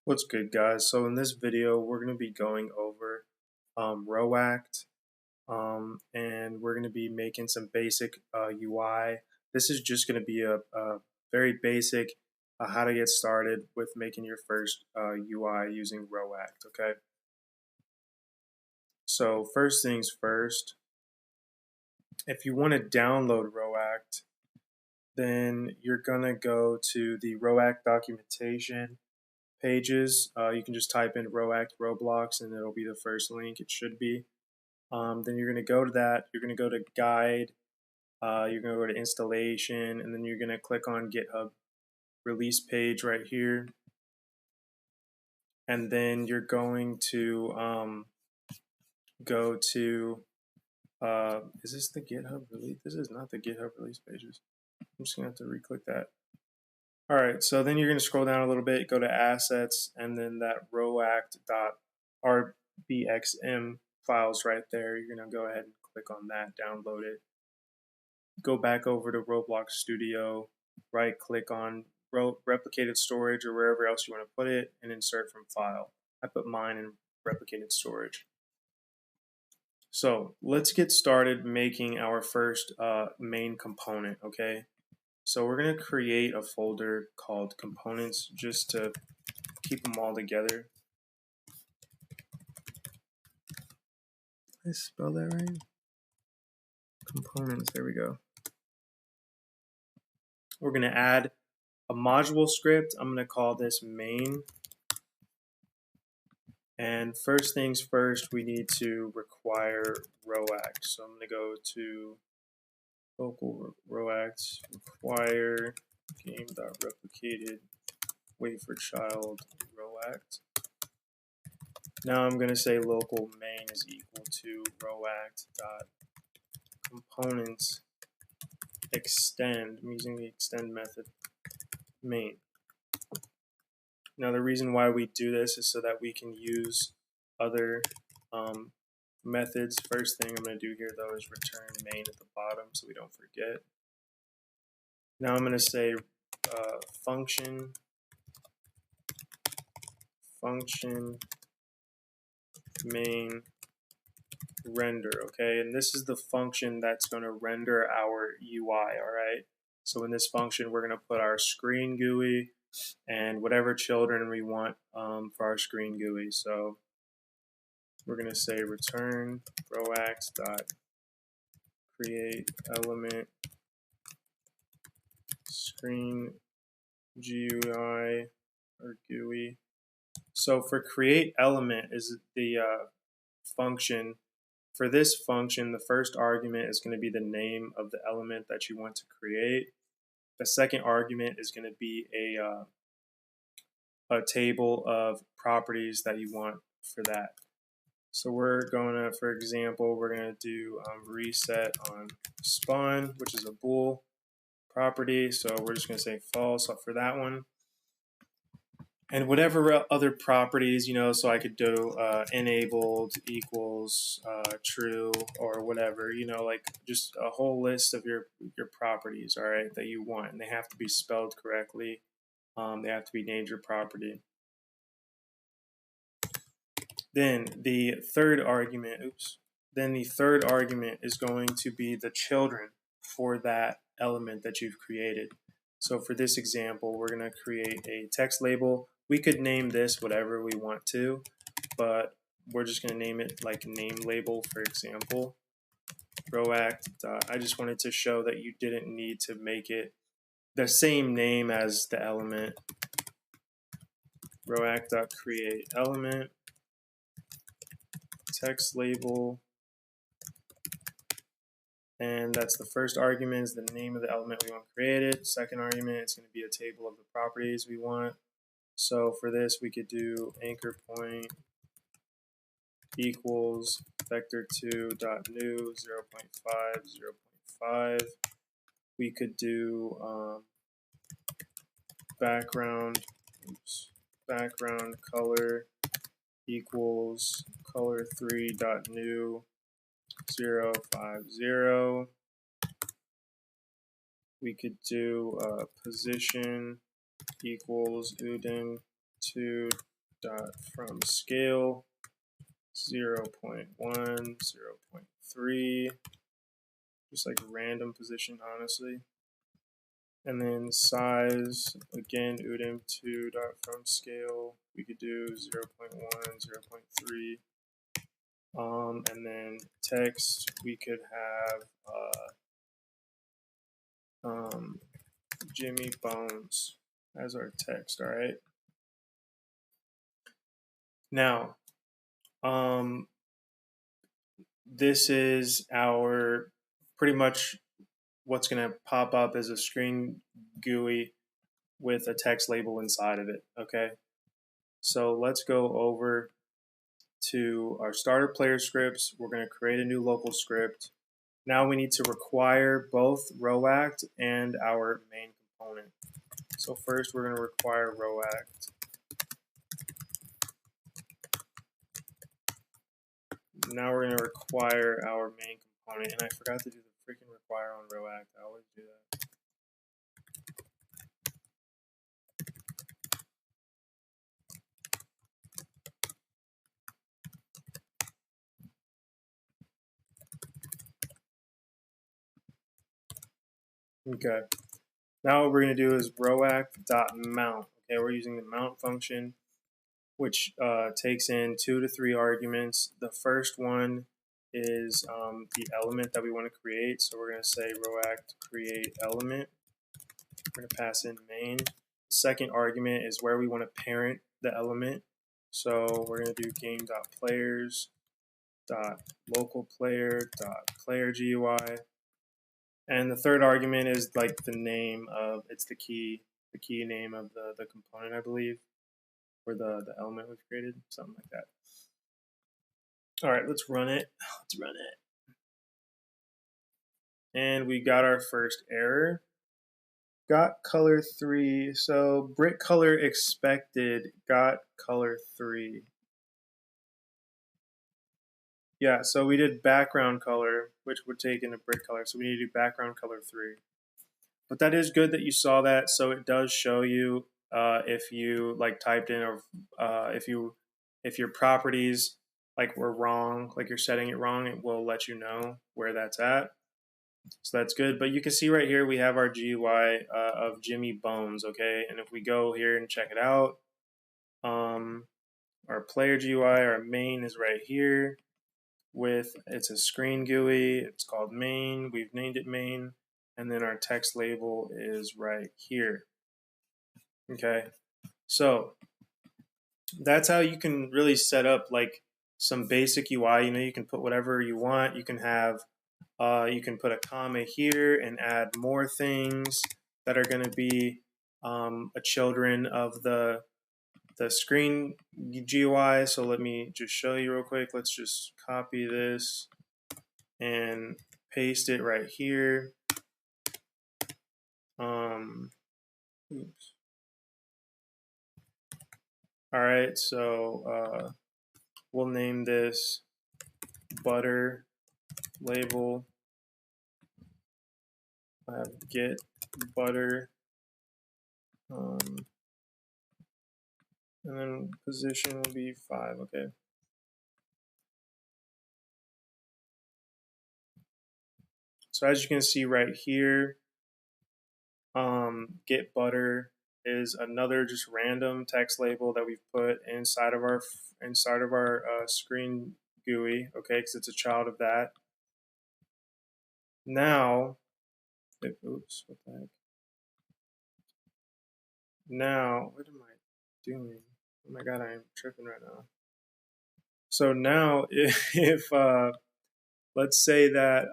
What's good, guys? So in this video, we're going to be going over Roact, and we're going to be making some basic UI. This is just going to be a very basic how to get started with making your first UI using Roact, okay? So first things first, if you want to download Roact, then you're going to go to the Roact documentation pages. You can just type in Roact Roblox and it'll be the first link. It should be. Then you're going to go to that. You're going to go to Guide. You're going to go to Installation, and then you're going to click on GitHub release page right here. And then you're going to go to, is this the GitHub release? This is not the GitHub release pages. I'm just going to have to re-click that. All right, so then you're going to scroll down a little bit, go to Assets, and then that roact.rbxm files right there. You're going to go ahead and click on that, download it. Go back over to Roblox Studio, right-click on replicated storage or wherever else you want to put it, and insert from file. I put mine in replicated storage. So let's get started making our first main component, okay? So we're going to create a folder called components just to keep them all together. Did I spell that right? Components, there we go. We're going to add a module script. I'm going to call this main. And first things first, we need to require Roact. So I'm going to go to local Roact require game.replicated wait for child Roact. Now I'm going to say local main is equal to Roact.components extend. I'm using the extend method main. Now the reason why we do this is so that we can use other methods. First thing I'm going to do here though is return main at the bottom so we don't forget. Now I'm going to say function main render, okay? And this is the function that's going to render our UI, all right? So in this function, we're going to put our screen GUI and whatever children we want for our screen GUI. So we're going to say return roact.create element screen GUI or GUI. So for create element is the function. For this function, the first argument is going to be the name of the element that you want to create. The second argument is going to be a table of properties that you want for that. So we're going to, for example, we're going to do reset on spawn, which is a bool property. So we're just going to say false for that one. And whatever other properties, you know, so I could do enabled equals true or whatever, you know, like just a whole list of your properties, all right, that you want. And they have to be spelled correctly. They have to be named your property. Then the third argument, is going to be the children for that element that you've created. So for this example, we're going to create a text label. We could name this whatever we want to, but we're just going to name it like name label, for example. Roact. I just wanted to show that you didn't need to make it the same name as the element. Roact.create element text label, and that's the first argument is the name of the element we want created. Second argument is going to be a table of the properties we want. So for this, we could do anchor point equals vector2.new 0.5 0.5. We could do background color equals color3.new 0.50. We could do position equals udem2 dot from scale 0.1, 0.3, just like random position, honestly. And then size, again, udem2 dot from scale, we could do 0.1, 0.3. And then text, we could have Jimmy Bones as our text, all right? Now, this is our pretty much what's going to pop up as a screen GUI with a text label inside of it, okay? So let's go over to our starter player scripts. We're going to create a new local script. Now we need to require both Roact and our main component. So first we're going to require Roact. Now we're going to require our main component, and I forgot to do the freaking require on Roact. I always do that. Okay. Now what we're going to do is Roact.mount. Okay, we're using the mount function, which takes in 2 to 3 arguments. The first one is the element that we want to create. So we're going to say Roact create element. We're going to pass in main. The second argument is where we want to parent the element. So we're going to do game.players.localPlayer.player GUI. And the third argument is like the name of, it's the key name of the component, I believe, or the element we've created, something like that. All right, let's run it. Let's run it. And we got our first error. Got color 3. So brick color expected got color 3. Yeah, so we did background color, which would take in a brick color. So we need to do background color 3. But that is good that you saw that. So it does show you if you like typed in, or if your properties like were wrong, like you're setting it wrong, it will let you know where that's at. So that's good. But you can see right here we have our GUI of Jimmy Bones, okay? And if we go here and check it out, our player GUI, our main is right here with, it's a screen GUI, it's called main, we've named it main, and then our text label is right here. Okay, so that's how you can really set up like some basic UI. You know, you can put whatever you want. You can have you can put a comma here and add more things that are going to be a children of the screen GUI. So let me just show you real quick. Let's just copy this and paste it right here. Oops. All right, so we'll name this butter label. I have get butter, and then position will be 5. Okay. So as you can see right here, get butter is another just random text label that we've put inside of our screen GUI. Okay, because it's a child of that. Now, oops, what the heck? Now, what am I doing? Oh my god, I am tripping right now. So now, if let's say that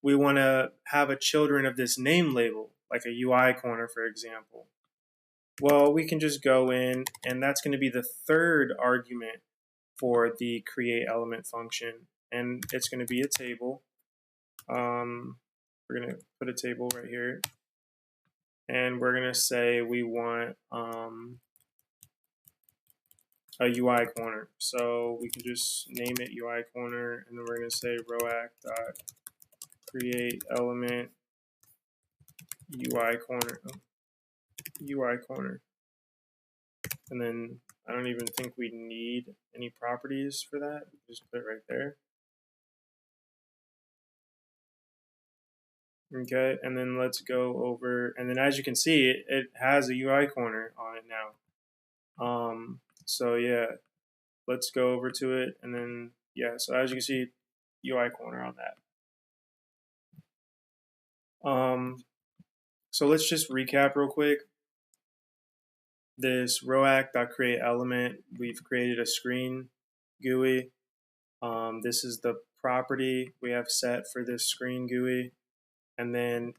we want to have a children of this name label, like a UI corner, for example. Well, we can just go in, and that's going to be the third argument for the create element function, and it's going to be a table. We're going to put a table right here, and we're going to say we want a UI corner. So we can just name it UI corner, and then we're going to say Roact.create element UI corner. UI corner. And then I don't even think we need any properties for that. Just put it right there. Okay, and then let's go over, and then as you can see, it has a UI corner on it now. So yeah, let's go over to it, and then yeah, so as you can see, UI corner on that. So let's just recap real quick. This Roact.create element, we've created a screen GUI. This is the property we have set for this screen GUI. And then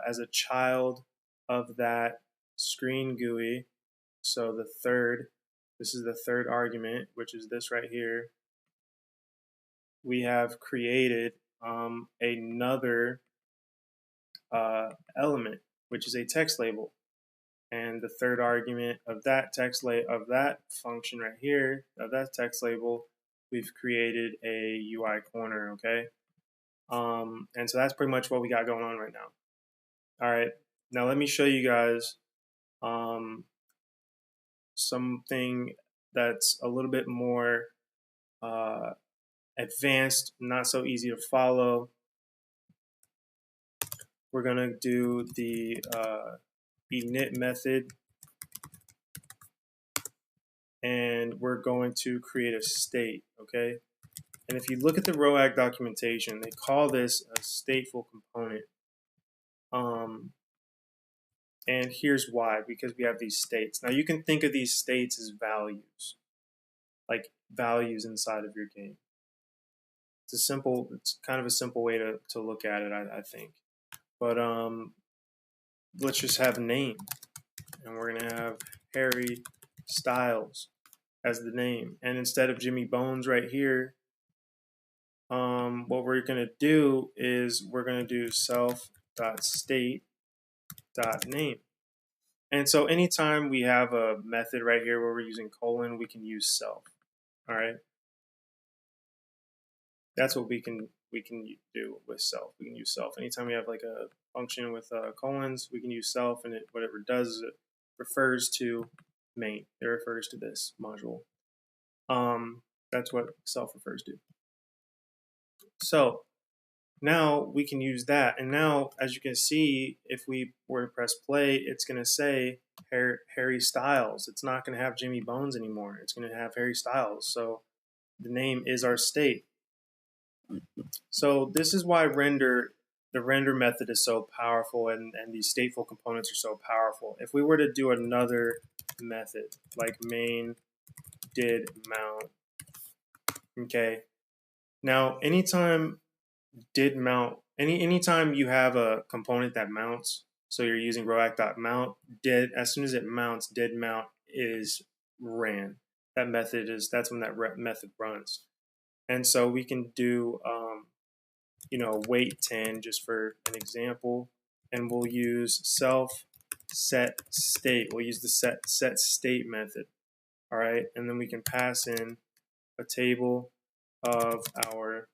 as a child of that screen GUI, so this is the third argument, which is this right here, we have created another element, which is a text label. And the third argument of that of that function right here, of that text label, we've created a UI corner, okay? And so that's pretty much what we got going on right now. All right, now let me show you guys something that's a little bit more advanced, not so easy to follow. We're gonna do the init method, and we're going to create a state, okay? And if you look at the Roact documentation, they call this a stateful component. And here's why, because we have these states. Now you can think of these states as values, like values inside of your game. It's kind of a simple way to look at it, I think. But let's just have a name, and we're gonna have Harry Styles as the name. And instead of Jimmy Bones right here, what we're gonna do is we're gonna do self.state.name. And so anytime we have a method right here where we're using colon, we can use self. All right. That's what we can do with self. We can use self. Anytime we have like a function with colons, we can use self, and whatever it does is it refers to main. It refers to this module. That's what self refers to. So now we can use that. And now, as you can see, if we were to press play, it's going to say Harry Styles. It's not going to have Jimmy Bones anymore. It's going to have Harry Styles. So the name is our state. So this is why the render method is so powerful, and these stateful components are so powerful. If we were to do another method, like main did mount, okay. Now, anytime anytime you have a component that mounts, so you're using Roact.mount, as soon as it mounts, did mount is ran. That's when that method runs. And so we can do wait 10 just for an example, and we'll use self set state. We'll use the set state method. All right, and then we can pass in a table of our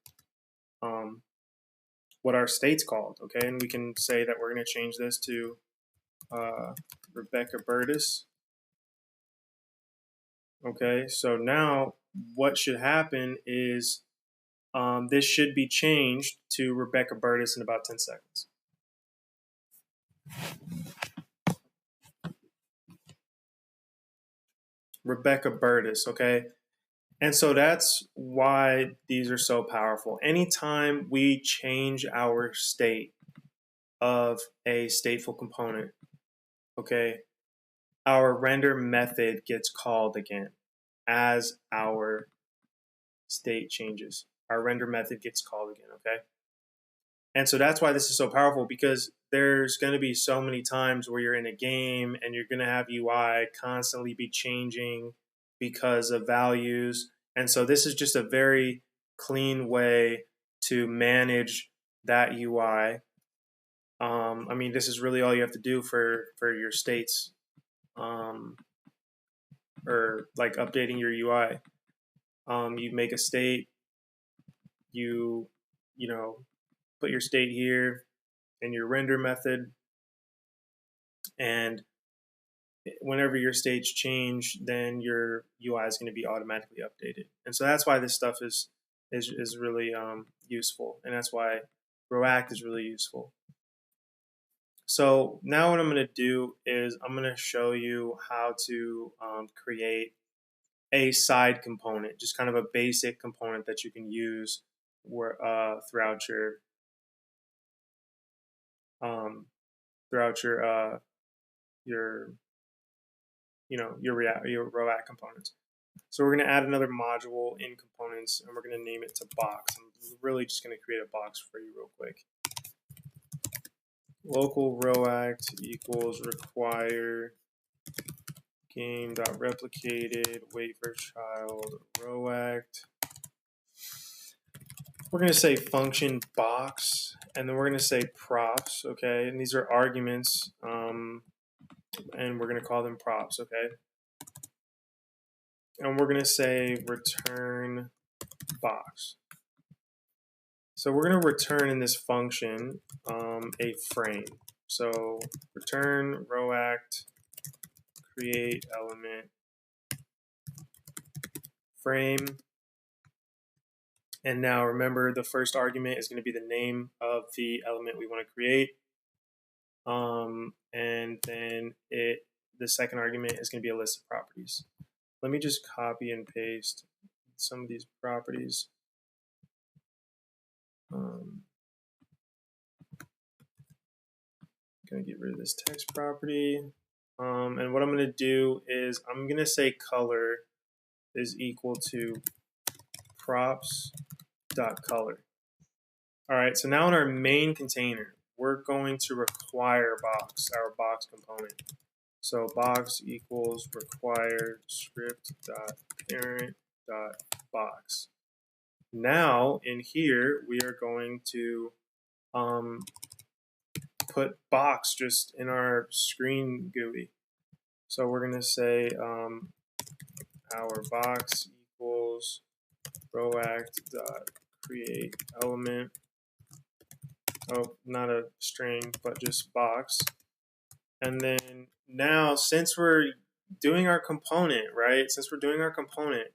what our state's called, okay? And we can say that we're going to change this to Rebecca Burtis. Okay, so now what should happen is this should be changed to Rebecca Burtis in about 10 seconds. Rebecca Burtis, okay? And so that's why these are so powerful. Anytime we change our state of a stateful component, okay, our render method gets called again as our state changes. Our render method gets called again, okay? And so that's why this is so powerful, because there's going to be so many times where you're in a game and you're going to have UI constantly be changing because of values. And so this is just a very clean way to manage that UI. I mean, this is really all you have to do for your states, or like updating your UI. You make a state, you put your state here in your render method, and whenever your states change, then your UI is going to be automatically updated. And so that's why this stuff is really useful, and that's why Roact is really useful. So now what I'm going to do is I'm going to show you how to create a side component, just kind of a basic component that you can use throughout your um, your your Roact components. So we're going to add another module in components, and we're going to name it to box. I'm really just going to create a box for you real quick. Local Roact equals require game.replicated wait for child Roact. We're going to say function box, and then we're going to say props, okay? And these are arguments, and we're going to call them props, okay? And we're going to say return box. So we're going to return in this function a frame. So return Roact create element frame. And now remember, the first argument is going to be the name of the element we want to create. And then the second argument is going to be a list of properties. Let me just copy and paste some of these properties. I'm going to get rid of this text property. And what I'm going to do is I'm going to say color is equal to props.color. All right, so now in our main container, we're going to require box, our box component. So box equals require script.parent.box. Now in here, we are going to put box just in our screen GUI. So we're going to say our box equals Roact.create element. Oh, not a string, but just box. And then now, since we're doing our component, right? Since we're doing our component,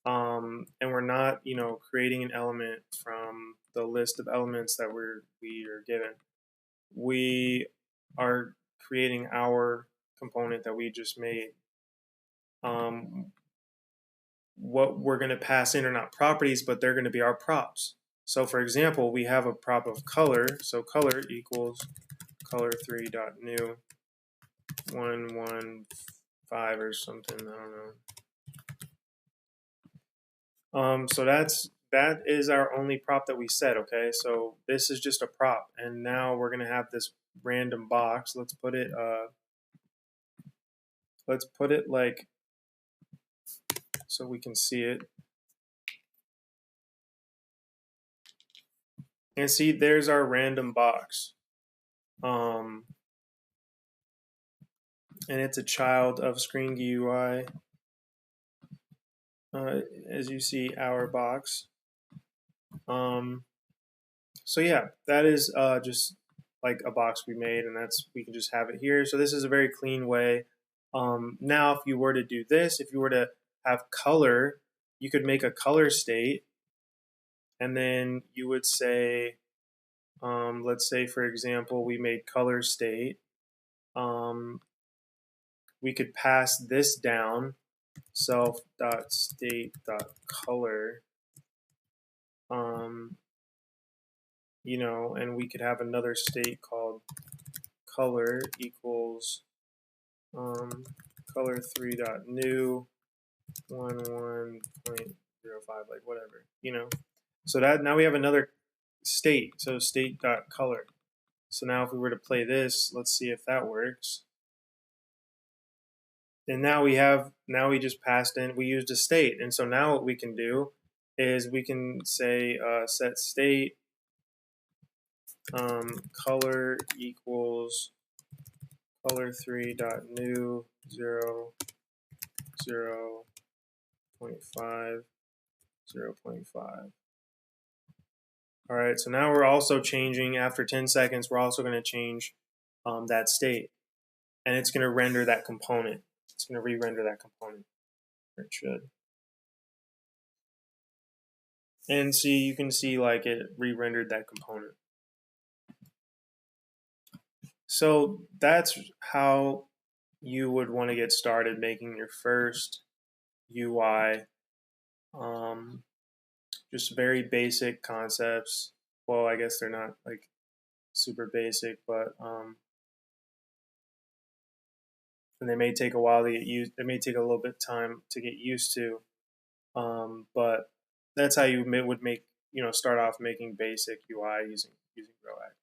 and we're not, creating an element from the list of elements that we are given, we are creating our component that we just made. What we're going to pass in are not properties, but they're going to be our props. So for example, we have a prop of color. So color equals color3.new 115 or something. I don't know. So that is our only prop that we set. Okay, so this is just a prop, and now we're going to have this random box. Let's put it like so we can see it. And see, there's our random box. And it's a child of Screen GUI. As you see, our box. So yeah, that is just like a box we made, and we can just have it here. So this is a very clean way. Now, if you were to do this, if you were to have color, you could make a color state, and then you would say, let's say for example, we made color state. We could pass this down, self.state.color, and we could have another state called color equals color3.new 11.05, like whatever, So that now we have another state, so state.color. So now if we were to play this, let's see if that works. And now we just passed in, we used a state. And so now what we can do is we can say set state color equals color3.new 0.5. All right, so now we're also changing, after 10 seconds, we're also going to change that state. and it's going to render that component. It's going to re-render that component. Or it should. And see, you can see like it re-rendered that component. So that's how you would want to get started making your first UI. Just very basic concepts. Well, I guess they're not like super basic, but and they may take a while to get used. They may take a little bit of time to get used to. But that's how you would make, start off making basic UI using Roact.